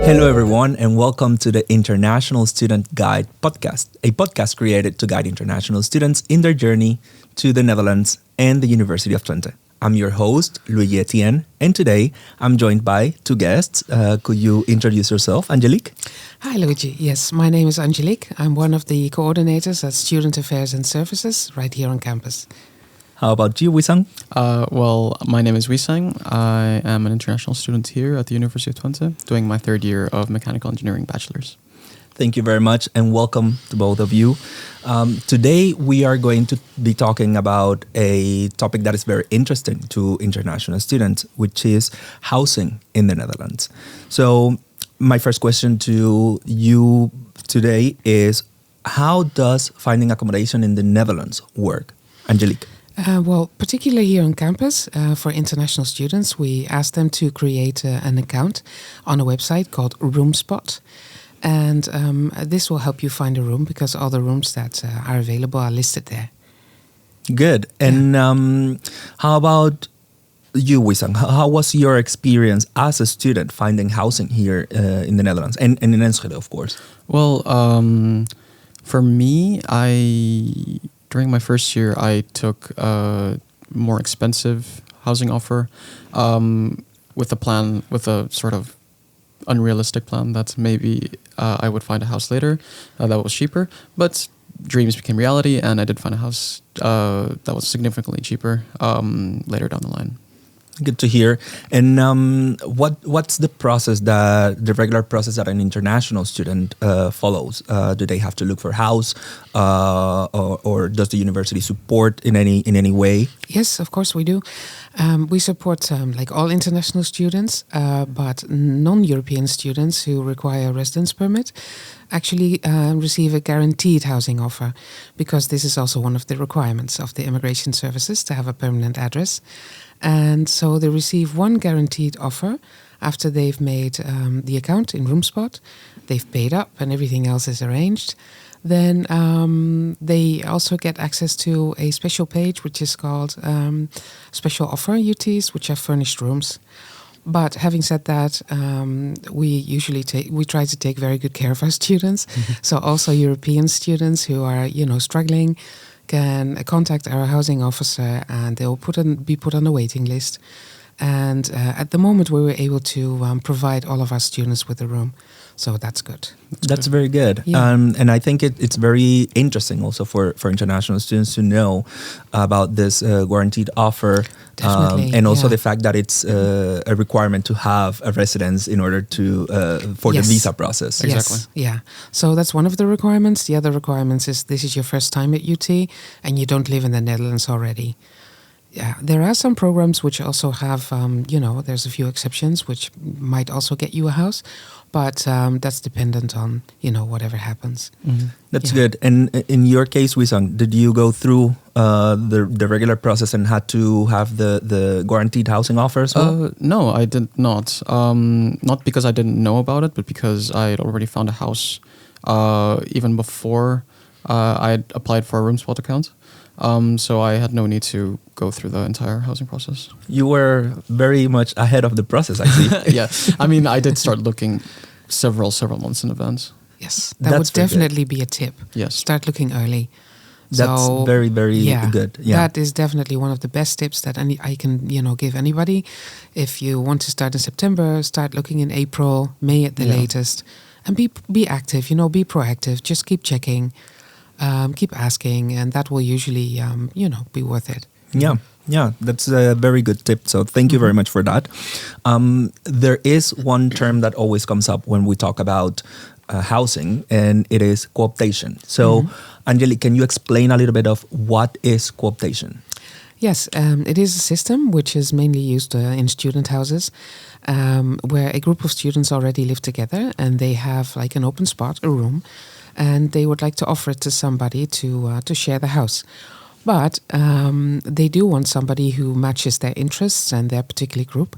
Hello, everyone, and welcome to the International Student Guide podcast, a podcast created to guide international students in their journey to the Netherlands and the University of Twente. I'm your host, Luigi Etienne, and today I'm joined by two guests. Could you introduce yourself, Angelique? Hi, Luigi. Yes, my name is Angelique. I'm one of the coordinators at Student Affairs and Services right here on campus. How about you, Wisang? Well, my name is Wisang. I am an international student here at the University of Twente, doing my third year of mechanical engineering bachelor's. Thank you very much and welcome to both of you. Today we are going to be talking about a topic that is very interesting to international students, which is housing in the Netherlands. So my first question to you today is, how does finding accommodation in the Netherlands work? Angelique? Well, particularly here on campus, for international students, we ask them to create an account on a website called RoomSpot. And this will help you find a room because all the rooms that are available are listed there. Good. And how about you, Wisang? How was your experience as a student finding housing here in the Netherlands and in Enschede, of course? Well, for me, during my first year, I took a more expensive housing offer with a sort of unrealistic plan that maybe I would find a house later that was cheaper. But dreams became reality, and I did find a house that was significantly cheaper later down the line. Good to hear. And what's the process, the regular process that an international student follows? Do they have to look for a house, or does the university support in any way? Yes, of course we do. We support like all international students, but non-European students who require a residence permit actually receive a guaranteed housing offer, because this is also one of the requirements of the immigration services to have a permanent address. And so they receive one guaranteed offer after they've made the account in RoomSpot, they've paid up and everything else is arranged. Then they also get access to a special page which is called Special Offer UTs, which are furnished rooms. But having said that, we try to take very good care of our students. So also European students who are struggling can contact our housing officer and they'll be put on a waiting list. And at the moment we were able to provide all of our students with a room. So that's good. That's very good. Yeah. And I think it's very interesting also for international students to know about this guaranteed offer. Definitely, and also yeah. the fact that it's a requirement to have a residence in order to for Yes. the visa process. Exactly. Yes, yeah. So that's one of the requirements. The other requirements is this is your first time at UT and you don't live in the Netherlands already. Yeah, there are some programs which also have, there's a few exceptions which might also get you a house, but that's dependent on, whatever happens. Mm-hmm. That's Yeah. good. And in your case, Wisang, did you go through the regular process and had to have the guaranteed housing offer as well? No, I did not. Not because I didn't know about it, but because I had already found a house even before I had applied for a RoomSpot account. So I had no need to go through the entire housing process. You were very much ahead of the process, I see. Yeah, I mean, I did start looking several months in advance. Yes, That's that would very good. definitely be a tip. Yes. Start looking early. That's So, very, very good. Yeah. That is definitely one of the best tips that I can, give anybody. If you want to start in September, start looking in April, May at the Yeah. latest. And be active, be proactive. Just keep checking, keep asking, and that will usually, be worth it. Yeah, that's a very good tip. So thank you very much for that. There is one term that always comes up when we talk about housing, and it is cooptation. So, Angelique, can you explain a little bit of what is cooptation? Yes, it is a system which is mainly used in student houses, where a group of students already live together and they have like an open spot, a room, and they would like to offer it to somebody to share the house. But they do want somebody who matches their interests and their particular group.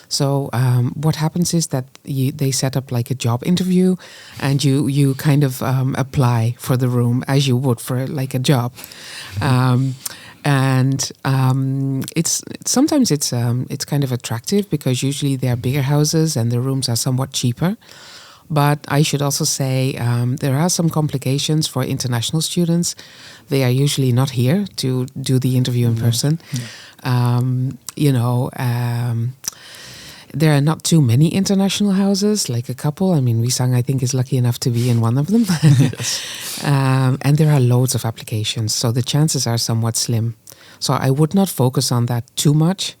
So what happens is that they set up like a job interview, and you kind of apply for the room as you would for like a job. And it's sometimes it's kind of attractive because usually they are bigger houses and the rooms are somewhat cheaper. But I should also say there are some complications for international students. They are usually not here to do the interview in person. There are not too many international houses, like a couple. I mean, Wisang, I think, is lucky enough to be in one of them. And there are loads of applications, so the chances are somewhat slim. So I would not focus on that too much.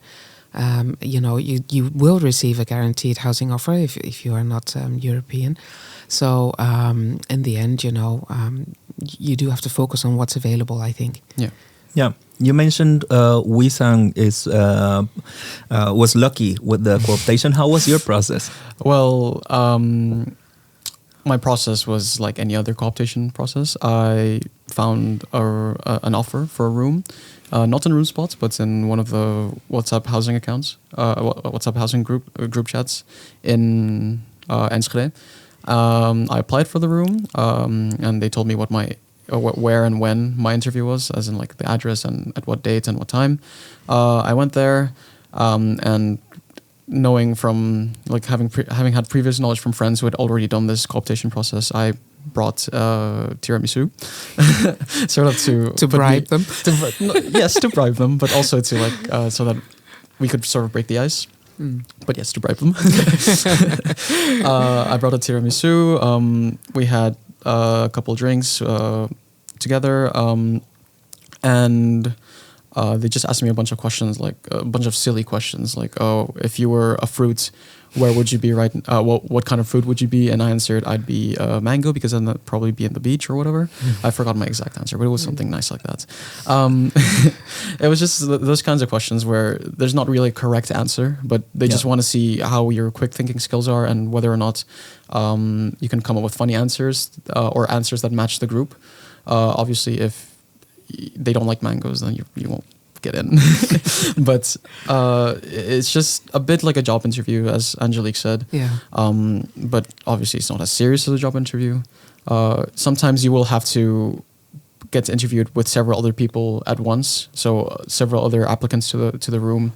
You will receive a guaranteed housing offer if you are not European. So in the end, you do have to focus on what's available, I think. Yeah. You mentioned Wisang was lucky with the cooptation. How was your process? Well, my process was like any other cooptation process. I found an offer for a room, not in Room Spots, but in one of the WhatsApp housing accounts, WhatsApp housing group chats in Enschede. I applied for the room, and they told me where and when my interview was, as in like the address and at what date and what time. I went there, and knowing from like having had previous knowledge from friends who had already done this cooptation process, I brought tiramisu, sort of to bribe them. Yes, to bribe them, but also to like so that we could sort of break the ice. But yes, to bribe them. I brought a tiramisu. We had a couple of drinks together, and they just asked me a bunch of questions, like a bunch of silly questions, like, "Oh, if you were a fruit, where would you be right? What kind of fruit would you be?" And I answered, "I'd be mango, because then I'd probably be in the beach or whatever." I forgot my exact answer, but it was something nice like that. It was just those kinds of questions where there's not really a correct answer, but they just want to see how your quick thinking skills are and whether or not you can come up with funny answers or answers that match the group. Obviously, if they don't like mangoes, then you won't get in. But it's just a bit like a job interview, as Angelique said. But obviously it's not as serious as a job interview. Sometimes you will have to get interviewed with several other people at once, so several other applicants to the room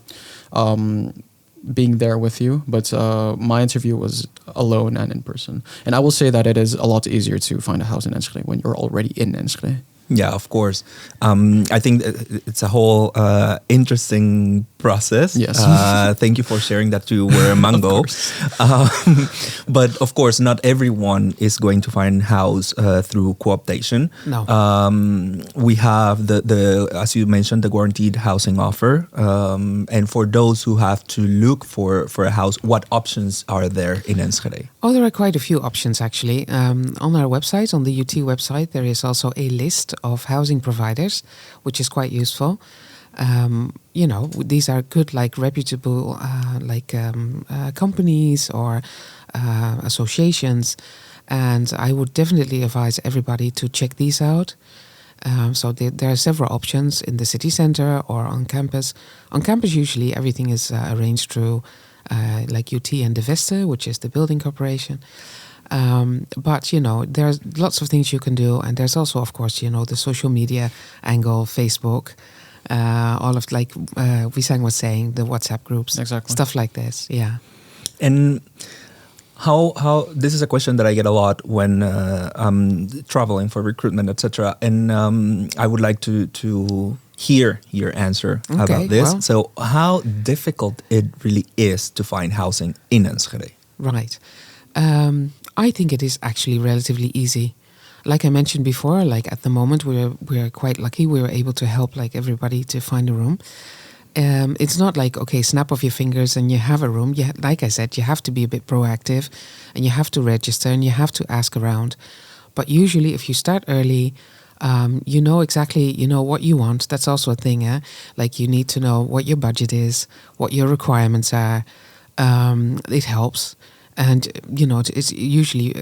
being there with you. But my interview was alone and in person, and I will say that it is a lot easier to find a house in Enschede when you're already in Enschede. Yeah, of course. I think it's a whole interesting process. Yes. Thank you for sharing that you were a mango. But of course, not everyone is going to find house through cooptation. No. We have the as you mentioned, the guaranteed housing offer. And for those who have to look for a house, what options are there in Enschede? Oh, there are quite a few options actually. On our website, on the UT website, there is also a list of housing providers, which is quite useful. These are good, like reputable, companies or associations, and I would definitely advise everybody to check these out. So there are several options in the city center or on campus. On campus, usually everything is arranged through like UT and De Veste, which is the building corporation. But there's lots of things you can do, and there's also, of course, the social media angle, Facebook, all of, like Wisang was saying, the WhatsApp groups, exactly, stuff like this. Yeah. And how this is a question that I get a lot when I'm traveling for recruitment, etc. And I would like to hear your answer about this. Well, so how difficult it really is to find housing in Enschede? Right. I think it is actually relatively easy. Like I mentioned before, like at the moment we're quite lucky. We were able to help like everybody to find a room. It's not like, okay, snap of your fingers and you have a room. Like I said, you have to be a bit proactive and you have to register and you have to ask around. But usually if you start early, you know exactly, what you want. That's also a thing, eh? Like you need to know what your budget is, what your requirements are. It helps. And, it's usually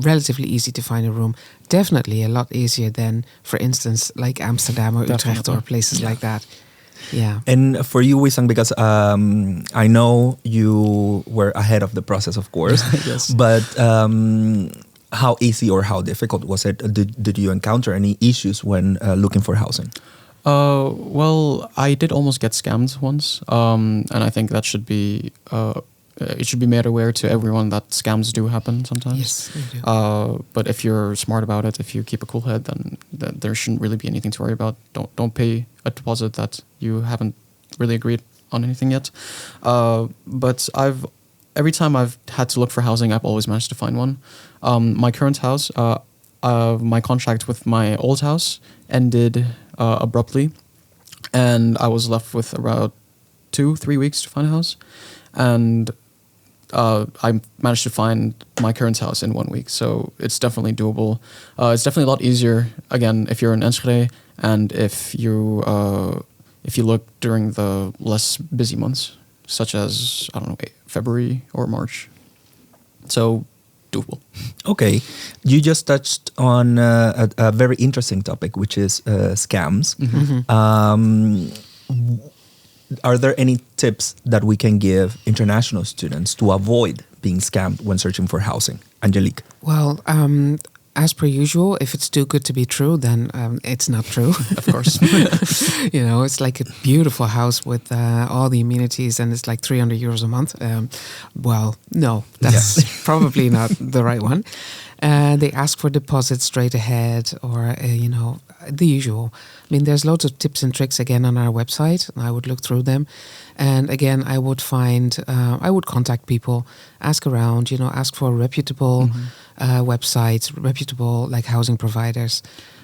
relatively easy to find a room. Definitely a lot easier than, for instance, like Amsterdam or Utrecht or places like that. Yeah. And for you, Wisang, because I know you were ahead of the process, of course. Yes. But how easy or how difficult was it? Did you encounter any issues when looking for housing? Well, I did almost get scammed once, and I think that should be it should be made aware to everyone that scams do happen sometimes. Yes, they do. But if you're smart about it, if you keep a cool head, then there shouldn't really be anything to worry about. Don't pay a deposit that you haven't really agreed on anything yet. But every time I've had to look for housing, I've always managed to find one. My current house, my contract with my old house ended abruptly, and I was left with about 2-3 weeks to find a house, and I managed to find my current house in 1 week. So it's definitely doable. It's definitely a lot easier, again, if you're in Enschede, and if you look during the less busy months, such as, I don't know, February or March. So doable. Okay, you just touched on a very interesting topic, which is scams. Are there any tips that we can give international students to avoid being scammed when searching for housing? Angelique. Well, as per usual, if it's too good to be true, then it's not true. Of course. It's like a beautiful house with all the amenities, and it's like 300 euros a month. Well, no, that's probably not the right one. They ask for deposits straight ahead, or the usual. I mean, there's loads of tips and tricks again on our website. I would look through them, and again, I would contact people, ask around, ask for reputable websites, reputable like housing providers,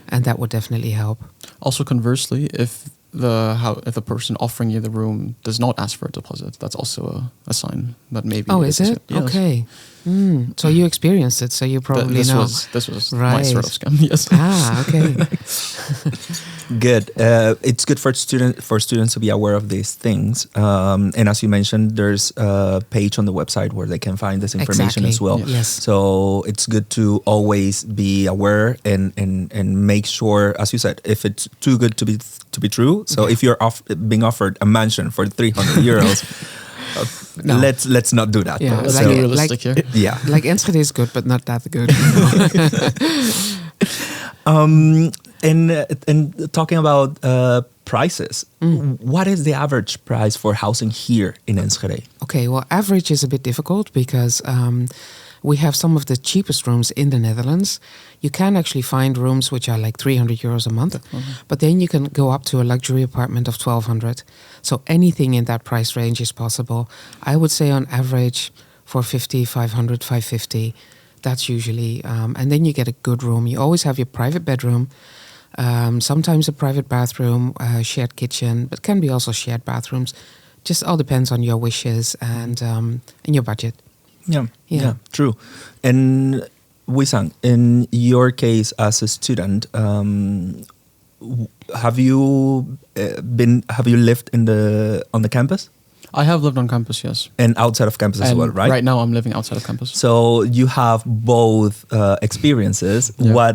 and that would definitely help. Also, conversely, if the person offering you the room does not ask for a deposit, that's also a sign that maybe. Oh, is it? Yes. Okay. So you experienced it, so you probably know. This was right. my sort of scam. Yes. Okay. Good. It's good for students to be aware of these things. And as you mentioned, there's a page on the website where they can find this information as well. Yes. So it's good to always be aware and make sure, as you said, if it's too good to be true. So if you're being offered a mansion for 300 euros. No. Let's not do that. Yeah, Let's be realistic here. Yeah. Like Enschede is good, but not that good. And talking about prices, what is the average price for housing here in Enschede? Okay, well, average is a bit difficult because we have some of the cheapest rooms in the Netherlands. You can actually find rooms which are like 300 euros a month, but then you can go up to a luxury apartment of 1,200. So anything in that price range is possible. I would say on average 450, 500, 550. That's usually, and then you get a good room. You always have your private bedroom, sometimes a private bathroom, shared kitchen, but can be also shared bathrooms. Just all depends on your wishes and your budget. Yeah, true. And Wisang, in your case as a student, have you lived on the campus? I have lived on campus, yes. And outside of campus as well, right? Right now I'm living outside of campus. So you have both experiences. Yeah.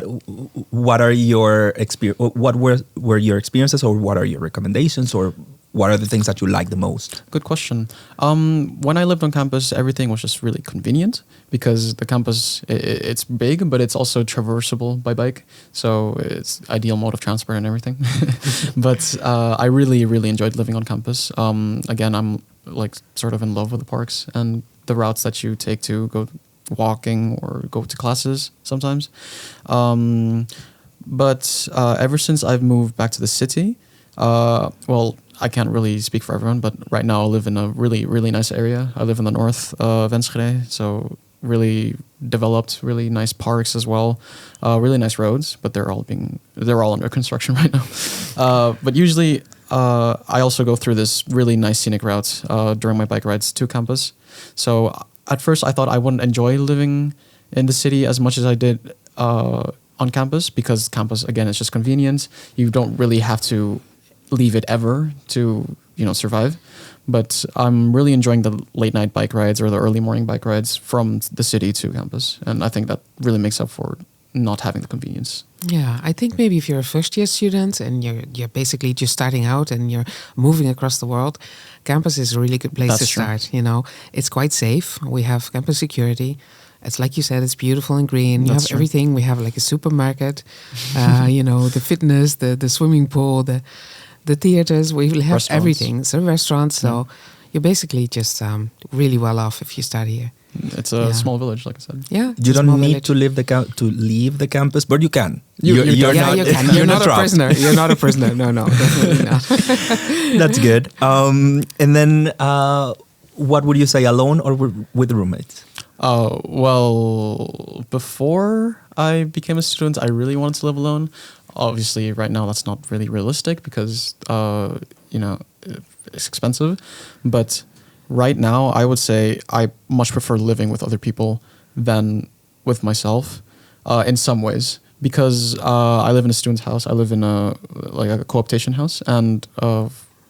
What are your what were your experiences, or what are your recommendations, or what are the things that you like the most? Good question. When I lived on campus, everything was just really convenient because the campus, it's big, but it's also traversable by bike. So it's ideal mode of transport and everything. But I really, really enjoyed living on campus. Again, I'm like sort of in love with the parks and the routes that you take to go walking or go to classes sometimes. But ever since I've moved back to the city, well, I can't really speak for everyone, but right now I live in a really, really nice area. I live in the north of Enschede, so really developed, really nice parks as well, really nice roads, but they're all under construction right now. But usually I also go through this really nice scenic route during my bike rides to campus. So at first I thought I wouldn't enjoy living in the city as much as I did on campus, because campus, again, it's just convenient. You don't really have to leave it ever to survive, but I'm really enjoying the late night bike rides or the early morning bike rides from the city to campus, and I think that really makes up for not having the convenience. Yeah, I think maybe if you're a first year student and you're basically just starting out and you're moving across the world, campus is a really good place to start. It's quite safe. We have campus security. It's like you said, it's beautiful and green. You That's have true. everything. We have like a supermarket, the fitness, the swimming pool, the theaters. We have Restaurants. everything. So restaurants. So you're basically just really well off if you study here. It's a small village, like I said. Yeah, You don't need to leave the campus, but you can. You're you can. You're not a trapped. prisoner. You're not a prisoner. No, definitely not. That's good. And then, what would you say, alone or with roommates? Well, before I became a student, I really wanted to live alone. Obviously, right now that's not really realistic because, it's expensive. But right now, I would say I much prefer living with other people than with myself in some ways. Because I live in a student's house. I live in a cooptation house, and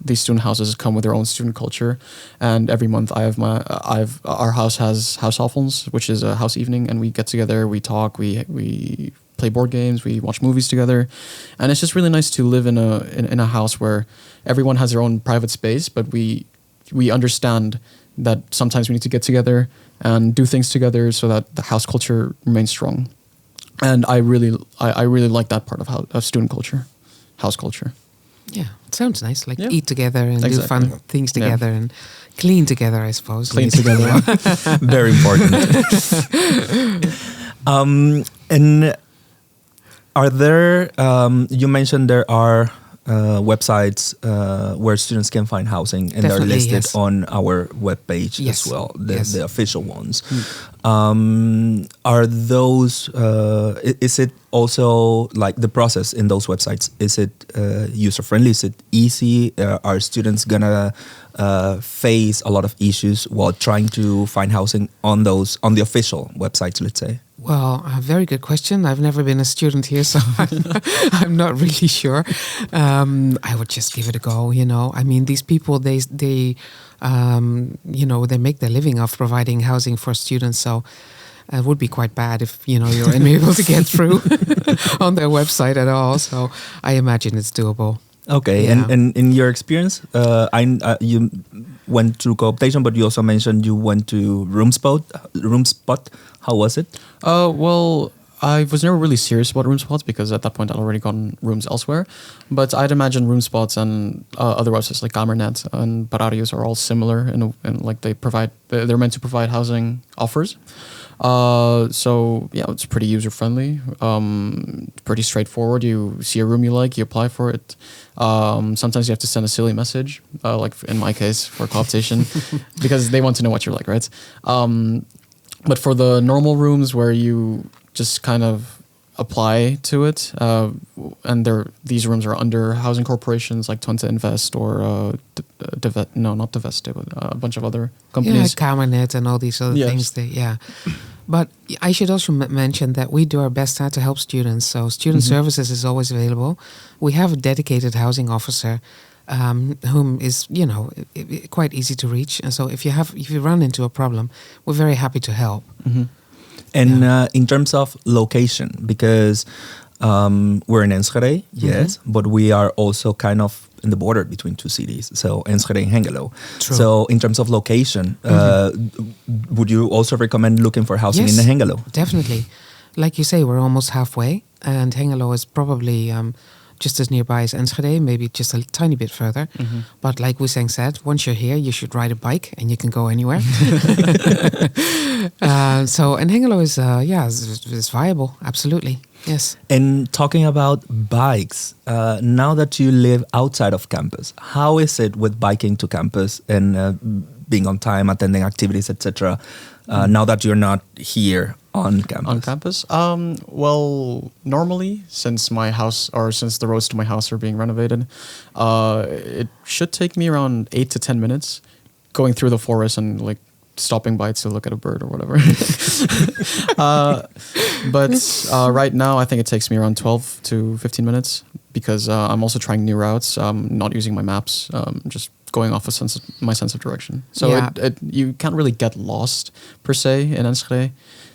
these student houses come with their own student culture. And every month, our house has houseavonds, which is a house evening, and we get together, we talk, we play board games, we watch movies together, and it's just really nice to live in a house where everyone has their own private space, but we understand that sometimes we need to get together and do things together so that the house culture remains strong. And I really like that part of student culture, house culture. Yeah, it sounds nice. Like Yeah. eat together and do Exactly. fun things together and clean together, I suppose. Clean Yes. together. Very important. And are there, you mentioned there are websites where students can find housing, and they're Definitely, listed yes. on our webpage Yes, as well, yes. the official ones. Are those, is it also like the process in those websites, is it user-friendly? Is it easy? Are students gonna face a lot of issues while trying to find housing on the official websites, let's say? Well, a very good question. I've never been a student here, so I'm not really sure. I would just give it a go. I mean, these people, they make their living off providing housing for students. So it would be quite bad if you're unable to get through on their website at all. So I imagine it's doable. Okay, Yeah. and in your experience, you went to cooptation, but you also mentioned you went to RoomSpot. How was it? Well, I was never really serious about room spots because at that point I'd already gotten rooms elsewhere. But I'd imagine room spots and other websites like Kamernet and Bararius are all similar in like they're meant to provide housing offers. So yeah, it's pretty user friendly, pretty straightforward. You see a room you like, you apply for it. Sometimes you have to send a silly message, like in my case for cooptation, because they want to know what you're like, right? But for the normal rooms where you just kind of apply to it, and these rooms are under housing corporations like Twente Invest or not Divest, but a bunch of other companies. Yeah, Kamernet and all these other Yes. things. But I should also mention that we do our best to help students. So student services is always available. We have a dedicated housing officer whom is quite easy to reach. And so if you run into a problem, we're very happy to help. And in terms of location, because we're in Enschede, yes, but we are also kind of in the border between two cities, so Enschede and Hengelo. True. So in terms of location, would you also recommend looking for housing Yes. in Hengelo? Definitely. Like you say, we're almost halfway, and Hengelo is probably just as nearby as Enschede, maybe just a tiny bit further. But like Wiseng said, once you're here, you should ride a bike and you can go anywhere. And Hengelo is viable, absolutely. Yes. And talking about bikes, now that you live outside of campus, how is it with biking to campus and being on time, attending activities, etc.? Now that you're not here on campus. On campus? Well, normally, since the roads to my house are being renovated, it should take me around 8 to 10 minutes going through the forest and like stopping by to look at a bird or whatever. But right now, I think it takes me around 12 to 15 minutes because I'm also trying new routes. Not using my maps, just going off my sense of direction. So Yeah. you can't really get lost per se in Enschede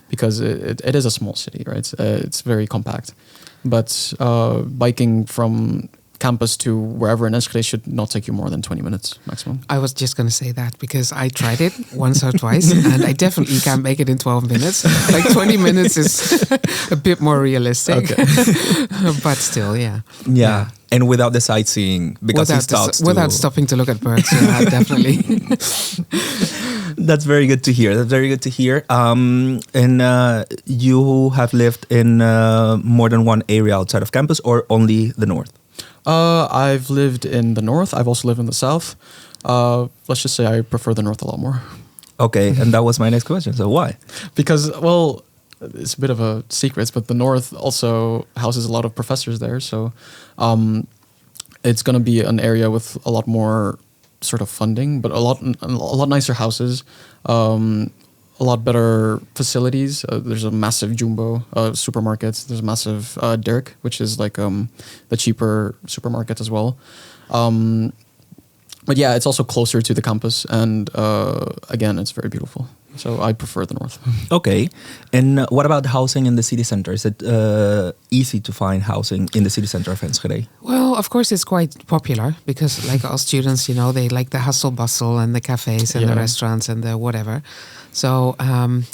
because it is a small city, right? It's very compact. But biking from campus to wherever in Enschede should not take you more than 20 minutes maximum. I was just going to say that because I tried it once or twice and I definitely can't make it in 12 minutes. Like 20 minutes is a bit more realistic. Okay. But still, Yeah. And without the sightseeing, because without stopping to look at birds, yeah, definitely. That's very good to hear. And you have lived in more than one area outside of campus, or only the north? I've lived in the north. I've also lived in the south. Let's just say I prefer the north a lot more. Okay, and that was my next question. So why? Because, well, it's a bit of a secret, but the north also houses a lot of professors there. So it's going to be an area with a lot more sort of funding, but a lot nicer houses, a lot better facilities. There's a massive Jumbo supermarket. There's a massive Dirk, which is like the cheaper supermarket as well. But yeah, it's also closer to the campus, and again, it's very beautiful. So I prefer the north. Okay. And what about housing in the city center? Is it easy to find housing in the city center of Enschede? Well, of course, it's quite popular because like all students, they like the hustle bustle and the cafes and the restaurants and the whatever. So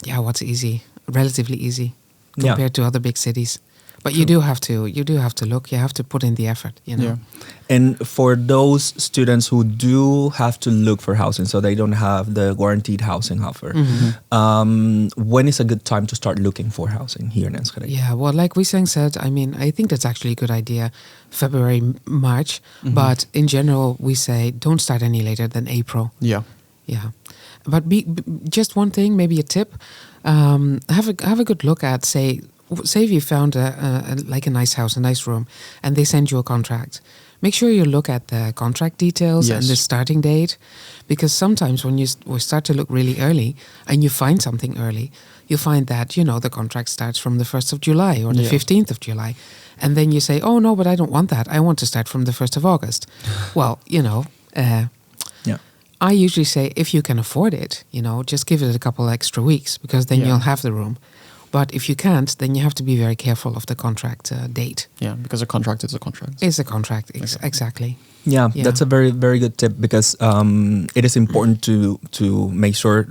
what's easy? Relatively easy compared to other big cities. But you do have to look. You have to put in the effort. Yeah. And for those students who do have to look for housing, so they don't have the guaranteed housing offer, when is a good time to start looking for housing here in Enschede? Yeah, well, like Wisang said, I think that's actually a good idea, February, March. But in general, we say don't start any later than April. Yeah. Yeah. But just one thing, maybe a tip, have a good look at, say if you found a nice house, a nice room, and they send you a contract. Make sure you look at the contract details and the starting date, because sometimes when you start to look really early and you find something early, you find that, the contract starts from the 1st of July or the 15th of July. And then you say, oh, no, but I don't want that. I want to start from the 1st of August. Well, I usually say if you can afford it, just give it a couple extra weeks, because then you'll have the room. But if you can't, then you have to be very careful of the contract date. Yeah, because a contract is a contract. It's a contract, exactly. Yeah, that's a very, very good tip, because it is important to make sure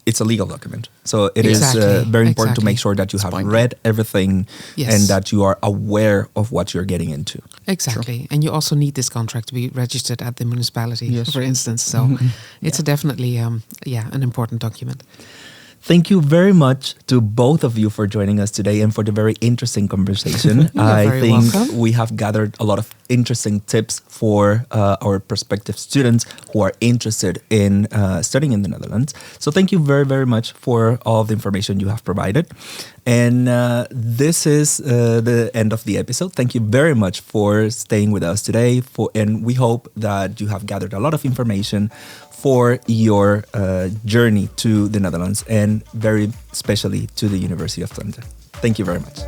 it's a legal document. So it is very important to make sure that you have read everything and that you are aware of what you're getting into. Exactly. Sure. And you also need this contract to be registered at the municipality, for instance. So it's definitely an important document. Thank you very much to both of you for joining us today and for the very interesting conversation. I think welcome. We have gathered a lot of interesting tips for our prospective students who are interested in studying in the Netherlands. So thank you very, very much for all of the information you have provided. And this is the end of the episode. Thank you very much for staying with us today. And we hope that you have gathered a lot of information for your journey to the Netherlands, and very especially to the University of Twente. Thank you very much.